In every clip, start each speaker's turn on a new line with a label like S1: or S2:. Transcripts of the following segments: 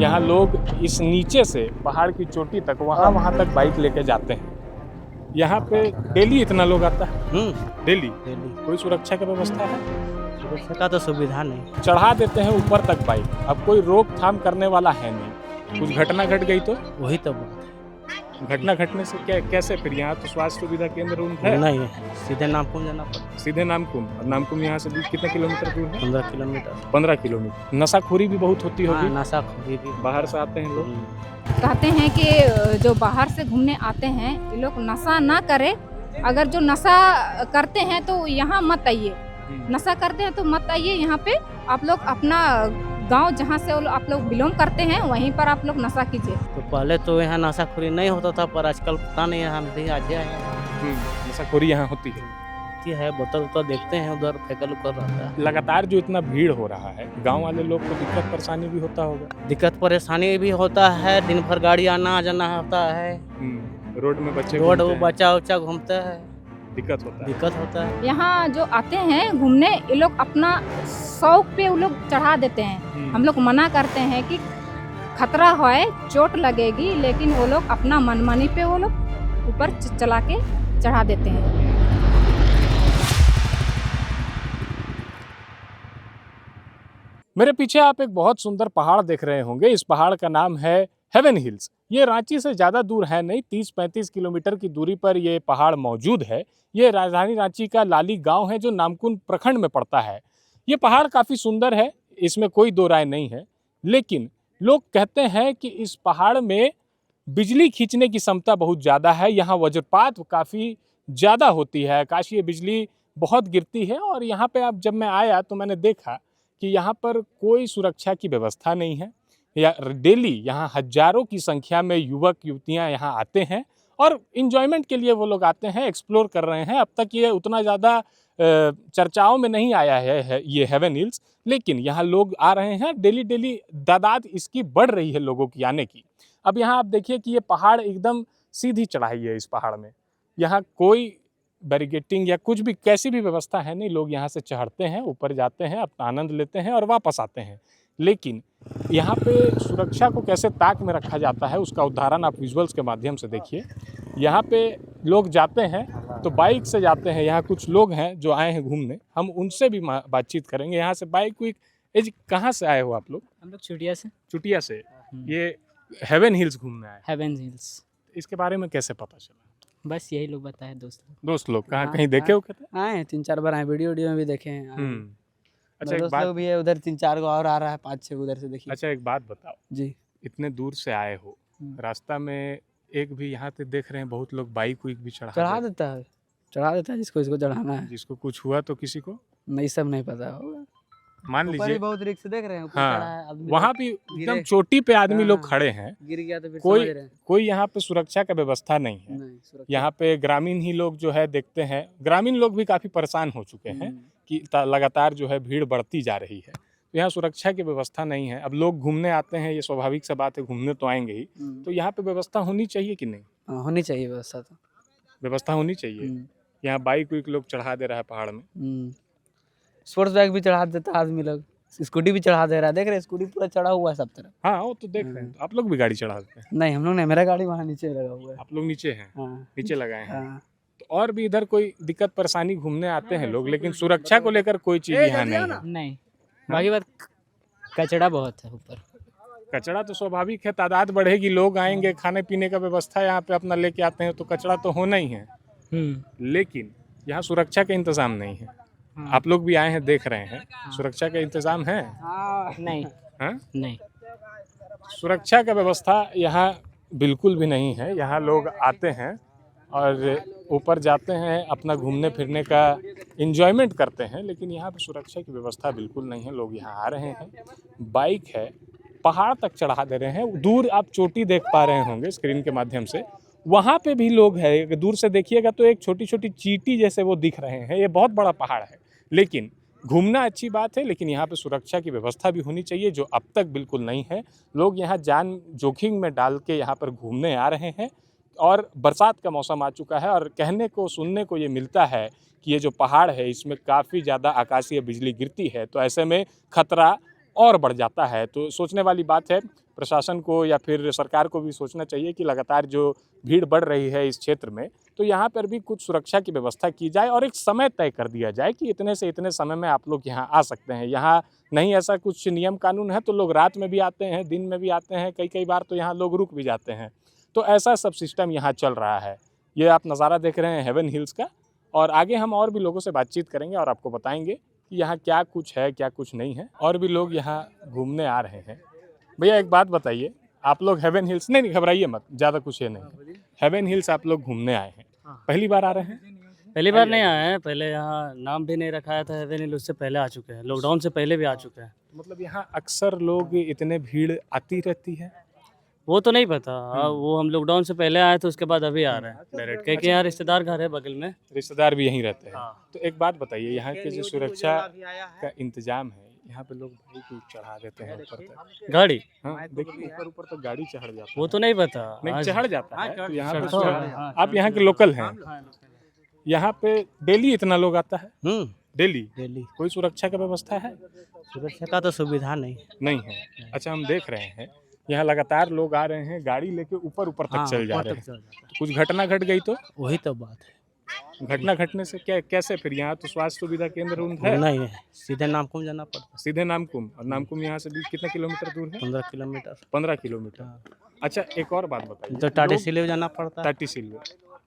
S1: यहाँ लोग इस नीचे से पहाड़ की चोटी तक वहाँ तक बाइक लेके जाते हैं। यहाँ पे डेली इतना लोग आता है? डेली? कोई सुरक्षा की व्यवस्था है?
S2: सुरक्षा का तो सुविधा नहीं।
S1: चढ़ा देते हैं ऊपर तक बाइक, अब कोई रोकथाम करने वाला है नहीं। कुछ घटना घट गई तो?
S2: वही तो बात है।
S1: घटना घटने से क्या कैसे फिर? यहाँ तो स्वास्थ्य सुविधा केंद्र है
S2: नहीं है, सीधे नामकुम जाना पड़ता।
S1: सीधे नामकुम। और नामकुम यहाँ से कितने किलोमीटर दूर है?
S2: 15 किलोमीटर।
S1: 15 किलोमीटर। नशाखोरी भी बहुत होती होगी?
S2: नशाखोरी भी।
S1: बाहर से आते हैं लोग?
S3: कहते हैं कि जो बाहर से घूमने आते हैं ये लोग नशा ना करे। अगर जो नशा करते हैं तो यहाँ मत आइए, नशा करते हैं तो मत आइए यहाँ पे। आप लोग अपना गांव जहाँ से आप लोग बिलोंग करते हैं वहीं पर आप लोग नशा कीजिए।
S2: तो पहले तो यहाँ नशाखोरी नहीं होता था, पर आजकल पता नहीं यहाँ नहीं आज है।
S1: नशाखोरी यहाँ होती है?
S2: बोतल तो देखते हैं उधर फेंकल उकर रहता है।
S1: लगातार जो इतना भीड़ हो रहा है, गांव वाले लोग को दिक्कत परेशानी भी होता होगा?
S2: दिक्कत परेशानी भी होता है, दिन भर गाड़ी आना जाना होता है।
S1: रोड में बच्चे
S2: बच्चा उच्चा घूमता है,
S1: दिक्कत होता है।
S3: यहाँ जो आते हैं घूमने ये लोग अपना शौक पे वो लोग चढ़ा देते हैं। हम लोग मना करते हैं कि खतरा है, चोट लगेगी, लेकिन वो लोग अपना मनमानी पे वो लोग ऊपर चला के चढ़ा देते हैं।
S1: मेरे पीछे आप एक बहुत सुंदर पहाड़ देख रहे होंगे। इस पहाड़ का नाम है हेवन हिल्स। ये रांची से ज़्यादा दूर है नहीं, 30-35 किलोमीटर की दूरी पर ये पहाड़ मौजूद है। ये राजधानी रांची का लाली गांव है जो नामकुम प्रखंड में पड़ता है। ये पहाड़ काफ़ी सुंदर है, इसमें कोई दो राय नहीं है, लेकिन लोग कहते हैं कि इस पहाड़ में बिजली खींचने की क्षमता बहुत ज़्यादा है। यहाँ वज्रपात काफ़ी ज़्यादा होती है, आकाशीय बिजली बहुत गिरती है। और यहाँ पर अब जब मैं आया तो मैंने देखा कि यहाँ पर कोई सुरक्षा की व्यवस्था नहीं है। या डेली यहाँ हजारों की संख्या में युवक युवतियाँ यहाँ आते हैं और इन्जॉयमेंट के लिए वो लोग आते हैं, एक्सप्लोर कर रहे हैं। अब तक ये उतना ज़्यादा चर्चाओं में नहीं आया है ये हेवन हिल्स, लेकिन यहाँ लोग आ रहे हैं। डेली तादाद इसकी बढ़ रही है लोगों की आने की। अब यहाँ आप देखिए कि ये पहाड़ एकदम सीधी चढ़ाई है। इस पहाड़ में यहाँ कोई बैरिकेटिंग या कुछ भी कैसी भी व्यवस्था है नहीं। लोग यहाँ से चढ़ते हैं, ऊपर जाते हैं, अपना आनंद लेते हैं और वापस आते हैं। लेकिन यहाँ पे सुरक्षा को कैसे ताक में रखा जाता है उसका उदाहरण आप विजुअल्स के माध्यम से देखिए। यहाँ पे लोग जाते हैं तो बाइक से जाते हैं। यहाँ कुछ लोग हैं जो आए हैं घूमने, हम उनसे भी बातचीत करेंगे। यहाँ से बाइक क्विक कहाँ से आए हो आप लोग?
S2: हम लोग चुटिया से।
S1: चुटिया से? ये हेवन हिल्स घूमने आए?
S2: Heaven Hills.
S1: इसके बारे में कैसे पता चला?
S2: बस यही लोग बताए
S1: दोस्त लोग। कहाँ कहीं देखे हो?
S2: आए हैं 3-4 बार आए, वीडियो में भी देखे हैं।
S1: अच्छा एक बात
S2: भी है, उधर 3-4 को और आ रहा है, 5-6 उधर से देखिए।
S1: अच्छा एक बात बताओ
S2: जी,
S1: इतने दूर से आए हो, रास्ता में एक भी यहाँ पे देख रहे हैं बहुत लोग बाइक भी
S2: चढ़ा देता है जिसको चढ़ाना है।
S1: जिसको कुछ हुआ तो किसी को
S2: नहीं, सब नहीं पता होगा।
S1: मान लीजिए
S2: बहुत रिस्क देख रहे हैं।
S1: हाँ, वहाँ भी एकदम चोटी पे आदमी लोग खड़े हैं,
S2: गिर गया तो फिर
S1: कोई यहाँ पे सुरक्षा का व्यवस्था नहीं है। यहाँ पे ग्रामीण ही लोग जो है देखते हैं, ग्रामीण लोग भी काफी परेशान हो चुके हैं कि लगातार जो है भीड़ बढ़ती जा रही है। तो यहाँ सुरक्षा की व्यवस्था नहीं है। अब लोग घूमने आते हैं, ये स्वाभाविक सा बात है, घूमने तो आएंगे ही, तो यहाँ पे व्यवस्था होनी चाहिए कि नहीं?
S2: होनी चाहिए व्यवस्था, तो
S1: व्यवस्था होनी चाहिए। यहाँ बाइक लोग चढ़ा दे रहा है पहाड़ में।
S2: स्पोर्ट्स बाइक भी चढ़ा देता है आदमी लोग, स्कूटी भी चढ़ा दे रहा है। देख रहे हैं स्कूटी पूरा चढ़ा हुआ है सब तरफ।
S1: हाँ वो तो देख रहे हैं। आप लोग भी गाड़ी चढ़ा देते हैं?
S2: नहीं, हम लोग नहीं, मेरा गाड़ी वहाँ नीचे लगा हुआ है।
S1: आप लोग नीचे हैं? नीचे लगाए हैं। तो और भी इधर कोई दिक्कत परेशानी घूमने आते हैं लोग, लेकिन सुरक्षा को लेकर कोई चीज यहाँ नहीं है।
S2: बाकी बात कचरा बहुत है ऊपर।
S1: कचरा तो स्वाभाविक है, तादाद बढ़ेगी, लोग आएंगे, खाने पीने का व्यवस्था यहाँ पे अपना लेके आते हैं, तो कचरा तो होना ही है। लेकिन यहाँ सुरक्षा का इंतजाम नहीं है। आप लोग भी आए हैं, देख रहे हैं, सुरक्षा का इंतजाम है? नहीं, सुरक्षा का व्यवस्था यहाँ बिल्कुल भी नहीं है। यहाँ लोग आते हैं और ऊपर जाते हैं, अपना घूमने फिरने का एंजॉयमेंट करते हैं, लेकिन यहाँ पे सुरक्षा की व्यवस्था बिल्कुल नहीं है। लोग यहाँ आ रहे हैं, बाइक है, पहाड़ तक चढ़ा दे रहे हैं। दूर आप चोटी देख पा रहे होंगे स्क्रीन के माध्यम से, वहाँ पे भी लोग हैं। दूर से देखिएगा तो एक छोटी छोटी चींटी जैसे वो दिख रहे हैं। ये बहुत बड़ा पहाड़ है, लेकिन घूमना अच्छी बात है, लेकिन यहाँ पे सुरक्षा की व्यवस्था भी होनी चाहिए, जो अब तक बिल्कुल नहीं है। लोग यहाँ जान जोखिम में डाल के यहाँ पर घूमने आ रहे हैं। और बरसात का मौसम आ चुका है और कहने को सुनने को ये मिलता है कि ये जो पहाड़ है इसमें काफ़ी ज़्यादा आकाशीय बिजली गिरती है, तो ऐसे में खतरा और बढ़ जाता है। तो सोचने वाली बात है, प्रशासन को या फिर सरकार को भी सोचना चाहिए कि लगातार जो भीड़ बढ़ रही है इस क्षेत्र में, तो यहाँ पर भी कुछ सुरक्षा की व्यवस्था की जाए और एक समय तय कर दिया जाए कि इतने से इतने समय में आप लोग यहाँ आ सकते हैं। यहाँ नहीं ऐसा कुछ नियम कानून है तो लोग रात में भी आते हैं, दिन में भी आते हैं, कई बार तो यहाँ लोग रुक भी जाते हैं। तो ऐसा सब सिस्टम यहाँ चल रहा है। ये आप नज़ारा देख रहे हैं हेवन हिल्स का, और आगे हम और भी लोगों से बातचीत करेंगे और आपको बताएंगे कि यहाँ क्या कुछ है क्या कुछ नहीं है। और भी लोग यहाँ घूमने आ रहे हैं। भैया एक बात बताइए, आप लोग हेवन हिल्स, नहीं घबराइए मत, ज़्यादा कुछ ये नहीं, हेवन हिल्स आप लोग घूमने आए हैं, पहली बार आ रहे हैं?
S4: पहली बार नहीं आए हैं, पहले यहाँ नाम भी नहीं रखाया था हेवन हिल, उससे पहले आ चुके हैं, लॉकडाउन से पहले भी आ चुके हैं।
S1: मतलब यहाँ अक्सर लोग इतने भीड़ आती रहती है?
S4: वो तो नहीं पता, वो हम लॉकडाउन से पहले आए थे, उसके बाद अभी आ रहे हैं डायरेक्ट, क्योंकि यहाँ रिश्तेदार घर है बगल में।
S1: रिश्तेदार भी यहीं रहते हैं।
S4: हाँ।
S1: तो एक बात बताइए, यहाँ के जो सुरक्षा का इंतजाम है, यहाँ पे लोग भाई को चढ़ा देते हैं ऊपर तक
S4: गाड़ी,
S1: हाँ देखिए ऊपर तक गाड़ी चढ़ जाता है।
S4: वो तो नहीं पता,
S1: नहीं चढ़ जाता है तो यहाँ पे
S4: हाँ।
S1: आप यहाँ के लोकल हैं, यहाँ पे डेली इतना लोग आता है? डेली
S2: दिल्ली
S1: कोई सुरक्षा का व्यवस्था है?
S2: सुरक्षा का तो सुविधा नहीं
S1: है। अच्छा, हम देख रहे हैं यहाँ लगातार लोग आ रहे हैं, गाड़ी लेके ऊपर तक चल जा रहे हैं। कुछ घटना घट गई तो?
S2: वही तो बात है।
S1: घटना घटने से क्या कैसे फिर? यहाँ तो स्वास्थ्य सुविधा केंद्र है
S2: नहीं है, सीधे नामकुम जाना पड़ता,
S1: सीधे नामकुम, और नामकुम यहाँ से भी कितना किलोमीटर दूर है?
S2: 15 किलोमीटर।
S1: 15 किलोमीटर। अच्छा, एक और बात बताइए,
S2: तो टाटे सिले जाना पड़ता है।
S1: टाटी सिल्वे,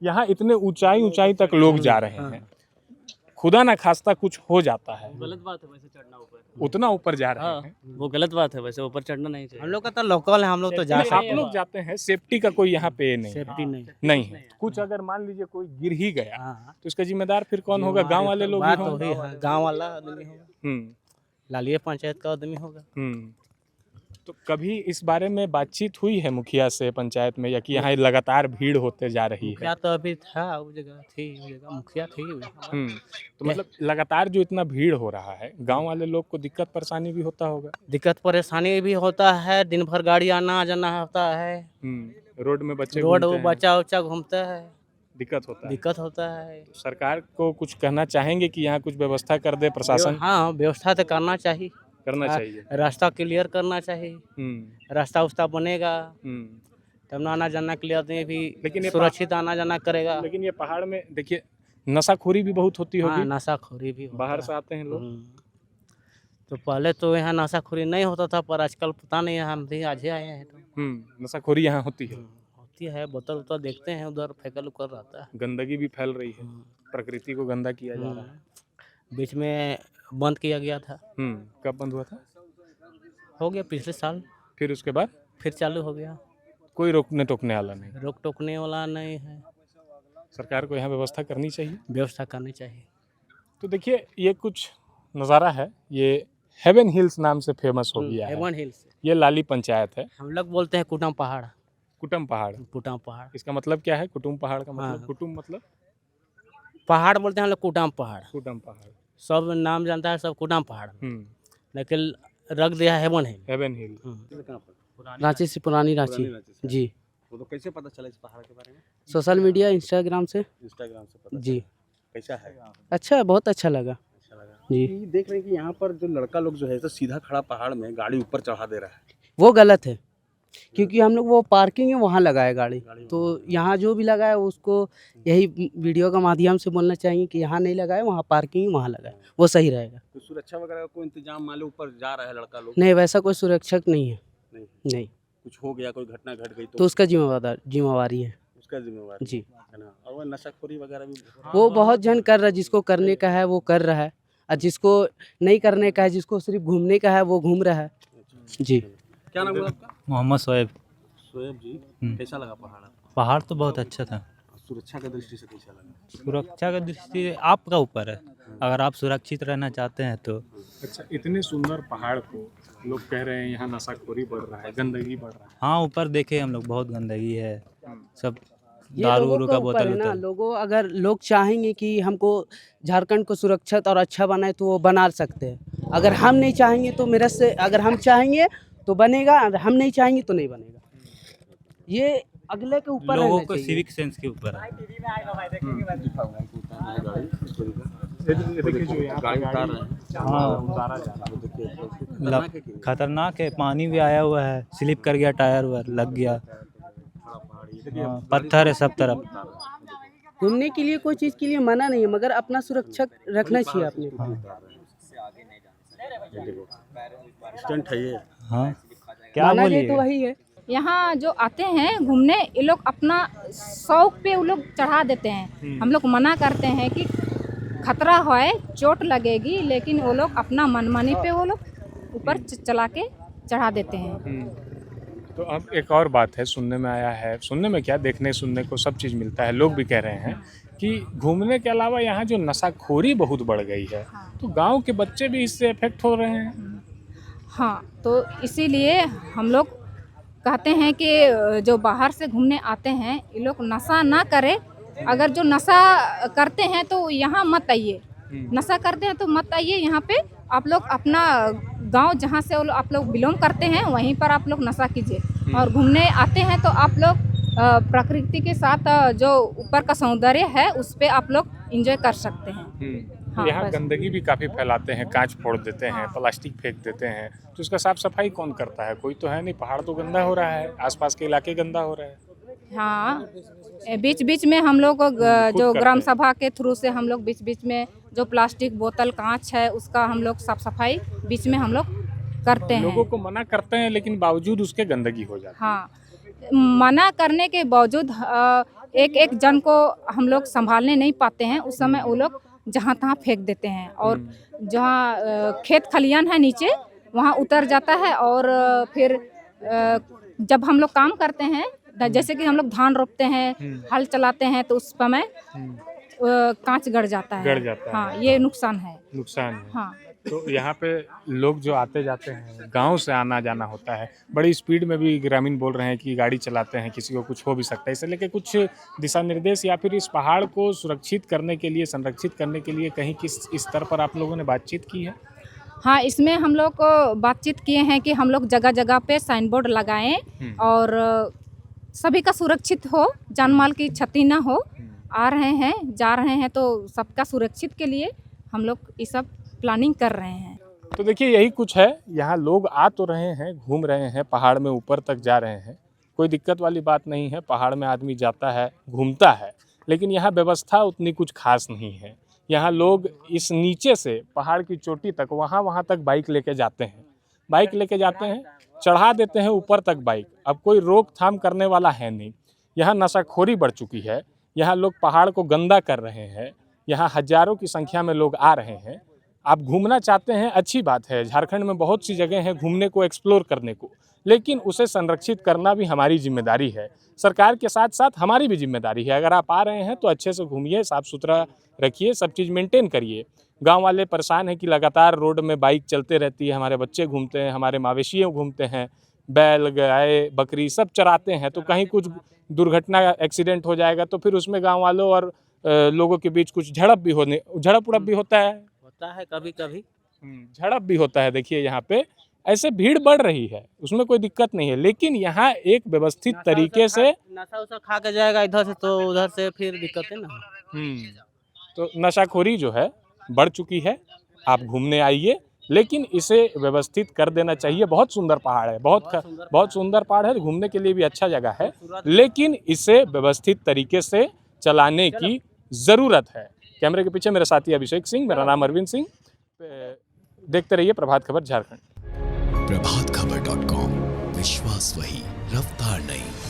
S1: यहाँ इतने ऊंचाई तक लोग जा रहे हैं, खुदा ना खास्ता कुछ हो जाता है,
S4: गलत बात है वैसे चढ़ना ऊपर,
S1: उतना ऊपर जा रहे
S4: हाँ
S1: हैं।
S4: वो गलत बात है वैसे, ऊपर चढ़ना नहीं चाहिए।
S2: हम लोग का तो लोकल है, हम लोग तो जा
S1: नहीं, आप
S2: सकते
S1: लोग जाते हैं, सेफ्टी का कोई यहाँ पे नहीं है?
S2: सेफ्टी नहीं।
S1: नहीं है। कुछ अगर मान लीजिए कोई गिर ही गया
S2: हाँ,
S1: तो इसका जिम्मेदार फिर कौन होगा? गांव वाले लोग ही
S2: बात
S1: होंगे।
S2: वही है, गांव वाला आदमी होगा,
S1: हम्म
S2: लालिया पंचायत का आदमी होगा।
S1: तो कभी इस बारे में बातचीत हुई है मुखिया से पंचायत में, या कि यहाँ लगातार भीड़ होते जा रही है?
S2: मुखिया तो अभी था, उस जगह थी, उस जगह मुखिया थी।
S1: तो मतलब लगातार जो इतना भीड़ हो रहा है, गांव वाले लोग को दिक्कत परेशानी भी होता होगा?
S2: दिक्कत परेशानी भी होता है, दिन भर गाड़ी आना जाना होता है,
S1: रोड में बच्चे
S2: रोड
S1: घूमते हैं,
S2: बच्चा उच्चा घूमता है,
S1: दिक्कत होता है।
S2: दिक्कत होता है।
S1: तो सरकार को कुछ कहना चाहेंगे कि यहाँ कुछ व्यवस्था कर दे प्रशासन?
S2: हाँ, व्यवस्था तो करना चाहिए,
S1: करना चाहिए।
S2: रास्ता क्लियर करना चाहिए, रास्ता उस्ता बनेगा तब ना आना जाना के लिए आदमी भी
S1: लेकिन ये
S2: सुरक्षित आना जाना करेगा।
S1: लेकिन ये पहाड़ में देखिए नशाखोरी भी बहुत होती
S2: हाँ,
S1: होगी,
S2: नशाखोरी भी होता
S1: बाहर
S2: है।
S1: से आते हैं लोग।
S2: तो पहले तो यहाँ नशाखोरी नहीं होता था, पर आजकल पता नहीं, हम भी आज ही आए हैं तो
S1: नशाखोरी यहाँ होती है,
S2: होती है। बोतल उतल देखते हैं उधर फेंकल उकल रहता है,
S1: गंदगी भी फैल रही है, प्रकृति को गंदा किया जा रहा है।
S2: बीच में बंद किया गया था।
S1: कब बंद हुआ था?
S2: हो गया पिछले साल,
S1: फिर उसके बाद
S2: फिर चालू हो गया।
S1: कोई रोकने टोकने वाला नहीं?
S2: रोक टोकने वाला नहीं है,
S1: सरकार को यहाँ व्यवस्था करनी चाहिए।
S2: व्यवस्था करनी चाहिए।
S1: तो देखिए ये कुछ नज़ारा है, ये हेवन हिल्स नाम से फेमस हो गया है।
S2: हेवन हिल्स,
S1: ये लाली पंचायत है।
S2: हम लोग बोलते हैं कुटुम पहाड़।
S1: कुटुम पहाड़?
S2: कुटुम पहाड़,
S1: इसका मतलब क्या है? कुटुम पहाड़ का मतलब?
S2: हाँ।
S1: कुटुम मतलब
S2: पहाड़ बोलते हैं हम लोग, कुटुम पहाड़।
S1: कुटुम पहाड़,
S2: सब नाम जानता है, सब कुटुम पहाड़, लेकिन रख दिया हेवन हिल।
S1: हेवन हिल।
S5: रांची से, पुरानी रांची जी।
S6: वो तो कैसे पता चला इस पहाड़ के बारे में?
S5: सोशल मीडिया, इंस्टाग्राम से
S6: इंस्टाग्राम से पता
S5: जी।
S6: कैसा है?
S5: अच्छा, बहुत अच्छा लगा
S6: अच्छा लगा
S5: जी।
S6: ये देख रहे हैं कि यहाँ पर जो लड़का लोग जो है तो सीधा खड़ा पहाड़ में गाड़ी ऊपर चढ़ा दे रहा है।
S5: वो गलत है, क्योंकि हम लोग वो पार्किंग है वहाँ लगाए गाड़ी, तो यहाँ जो भी लगाए उसको यही वीडियो का माध्यम से बोलना चाहिए कि यहाँ नहीं लगाए, वहाँ पार्किंग वहाँ लगाए, वो सही रहेगा।
S6: तो सुरक्षा वगैरह का कोई इंतजाम, मान लो ऊपर जा रहा है लड़का लोग?
S5: नहीं, वैसा कोई सुरक्षक नहीं है। नहीं,
S6: कुछ हो गया, कोई घटना घट गई
S5: तो उसका जिम्मेवारी है
S6: उसका जिम्मेवार
S5: जी।
S6: है ना। और वो नशाखोरी वगैरह भी
S5: वो बहुत जन कर रहा है, जिसको करने का है वो कर रहा है, और जिसको नहीं करने का है, जिसको सिर्फ घूमने का है वो घूम रहा है जी।
S6: क्या नाम है आपका?
S7: मोहम्मद शोएब।
S6: शोएब जी, कैसा लगा पहाड़?
S7: पहाड़ तो बहुत अच्छा था।
S6: सुरक्षा की दृष्टि से कैसा लगा?
S7: सुरक्षा का दृष्टि आपका ऊपर है, अगर आप सुरक्षित रहना चाहते हैं तो।
S1: अच्छा, इतने सुंदर पहाड़ को लोग कह रहे हैं यहाँ नशाखोरी बढ़ रहा है, गंदगी बढ़ रहा है।
S7: हाँ, ऊपर देखे हम लोग, बहुत गंदगी है, सब
S5: ये
S7: दारू
S5: लोगों
S7: उरू
S5: के
S7: का
S5: ऊपर
S7: बोतल
S5: है ना।
S7: उतल।
S5: लोगों, अगर लोग चाहेंगे कि हमको झारखंड को सुरक्षित और अच्छा बनाए तो वो बना सकते हैं। अगर हम नहीं चाहेंगे तो मेरा से, अगर हम चाहेंगे तो बनेगा, अगर हम नहीं चाहेंगे तो नहीं बनेगा। ये अगले के ऊपर
S7: लोगों
S5: रहना
S7: को
S5: चाहिए।
S7: सिविक सेंस के ऊपर है।
S1: देखिए जो यहाँ पे
S6: गाड़ी उतार रहे हैं।
S1: हाँ, उतारा जा रहा है।
S6: देखिए खतरनाक है कि नहीं?
S7: खतरनाक है, पानी भी आया हुआ है, स्लिप कर गया, टायर वायर लग गया, हाँ, पत्थर है सब तरफ।
S5: घूमने के लिए कोई चीज़ के लिए मना नहीं है, मगर अपना सुरक्षा रखना चाहिए अपने को।
S6: स्टंट है ये।
S7: हाँ, क्या
S5: माना जाए
S7: बोलिए?
S5: तो वही है।
S3: यहाँ जो आते हैं घूमने, ये लोग अपना शौक पे वो लोग चढ़ा देते हैं। हम लोग मना करते हैं कि खतरा है, चोट लगेगी, लेकिन वो लोग अपना मनमानी पे वो लोग ऊपर चला के चढ़ा देते हैं।
S1: तो अब एक और बात है, सुनने में आया है, सुनने में क्या, देखने सुनने को सब चीज़ मिलता है, लोग भी कह रहे हैं कि घूमने के अलावा यहाँ जो नशाखोरी बहुत बढ़ गई है, तो गांव के बच्चे भी इससे अफेक्ट हो रहे हैं।
S3: हाँ, तो इसीलिए हम लोग कहते हैं कि जो बाहर से घूमने आते हैं ये लोग नशा ना करें। अगर जो नशा करते हैं तो यहाँ मत आइए। नशा करते हैं तो मत आइए यहाँ पे। आप लोग अपना गांव जहाँ से आप लोग बिलोंग करते हैं वहीं पर आप लोग नशा कीजिए। और घूमने आते हैं तो आप लोग प्रकृति के साथ जो ऊपर का सौंदर्य है उस पे आप लोग एंजॉय कर सकते हैं। हाँ,
S1: यहाँ
S3: बस।
S1: गंदगी भी काफ़ी फैलाते हैं, कांच फोड़ देते हैं, प्लास्टिक फेंक देते हैं, तो इसका साफ सफाई कौन करता है? कोई तो है नहीं। पहाड़ तो गंदा हो रहा है, आसपास के इलाके गंदा हो रहे हैं।
S3: हाँ, बीच बीच में हम लोग जो
S1: करते
S3: ग्राम
S1: हैं।
S3: सभा के थ्रू से हम लोग बीच बीच में जो प्लास्टिक बोतल कांच है उसका हम लोग साफ सफाई बीच में हम लोग करते हैं।
S1: लोगों को मना करते हैं लेकिन बावजूद उसके गंदगी हो जाती है।
S3: हाँ, मना करने के बावजूद एक एक जन को हम लोग संभालने नहीं पाते हैं। उस समय वो लोग जहाँ तहाँ फेंक देते हैं और जहाँ खेत खलियान है नीचे वहाँ उतर जाता है। और फिर जब हम लोग काम करते हैं, जैसे कि हम लोग धान रोपते हैं, हल चलाते हैं, तो उस समय कांच गड़ जाता है।
S1: गड़ जाता है।
S3: हाँ, ये नुकसान है।
S1: नुकसान है।
S3: हाँ,
S1: तो यहाँ पे लोग जो आते जाते हैं, गांव से आना जाना होता है, बड़ी स्पीड में भी ग्रामीण बोल रहे हैं कि गाड़ी चलाते हैं, किसी को कुछ हो भी सकता है। इसे लेके कुछ दिशा निर्देश या फिर इस पहाड़ को सुरक्षित करने के लिए, संरक्षित करने के लिए कहीं किस स्तर पर आप लोगों ने बातचीत की है?
S3: हाँ, इसमें हम लोग को बातचीत किए हैं कि हम लोग जगह जगह पे साइन बोर्ड लगाएं और सभी का सुरक्षित हो, जान माल की क्षति ना हो। आ रहे हैं, जा रहे हैं, तो सबका सुरक्षित के लिए हम लोग ये सब प्लानिंग कर रहे हैं।
S1: तो देखिए यही कुछ है। यहाँ लोग आ तो रहे हैं, घूम रहे हैं, पहाड़ में ऊपर तक जा रहे हैं, कोई दिक्कत वाली बात नहीं है। पहाड़ में आदमी जाता है, घूमता है, लेकिन यहाँ व्यवस्था उतनी कुछ खास नहीं है। यहाँ लोग इस नीचे से पहाड़ की चोटी तक वहाँ तक बाइक लेके जाते हैं, बाइक लेके जाते हैं, चढ़ा देते हैं ऊपर तक बाइक। अब कोई रोकथाम करने वाला है नहीं। यहाँ नशाखोरी बढ़ चुकी है, यहाँ लोग पहाड़ को गंदा कर रहे हैं, यहाँ हजारों की संख्या में लोग आ रहे हैं। आप घूमना चाहते हैं, अच्छी बात है, झारखंड में बहुत सी जगह हैं घूमने को, एक्सप्लोर करने को, लेकिन उसे संरक्षित करना भी हमारी जिम्मेदारी है। सरकार के साथ साथ हमारी भी जिम्मेदारी है। अगर आप आ रहे हैं तो अच्छे से घूमिए, साफ़ सुथरा रखिए, सब चीज़ मेंटेन करिए। गांव वाले परेशान हैं कि लगातार रोड में बाइक चलते रहती है, हमारे बच्चे घूमते हैं, हमारे मवेशियों घूमते हैं, बैल गाय बकरी सब चराते हैं, तो कहीं कुछ दुर्घटना एक्सीडेंट हो जाएगा तो फिर उसमें गांव वालों और लोगों के बीच कुछ झड़प उड़प भी होता है,
S2: कभी कभी
S1: झड़प भी होता है। देखिए यहाँ पे ऐसे भीड़ बढ़ रही है, उसमें कोई दिक्कत नहीं है, लेकिन यहाँ एक व्यवस्थित तरीके से
S2: नशा उशा खा के जाएगा इधर से तो उधर से फिर दिक्कत है ना।
S1: तो नशाखोरी जो है बढ़ चुकी है। आप घूमने आइए, लेकिन इसे व्यवस्थित कर देना चाहिए। बहुत सुंदर पहाड़ है, बहुत सुंदर पहाड़ है, घूमने के लिए भी अच्छा जगह है, लेकिन इसे व्यवस्थित तरीके से चलाने की ज़रूरत है। कैमरे के पीछे मेरे साथी अभिषेक सिंह, मेरा नाम अरविंद सिंह। देखते रहिए प्रभात खबर झारखंड।
S8: प्रभातखबर.com, विश्वास वही, रफ्तार नहीं।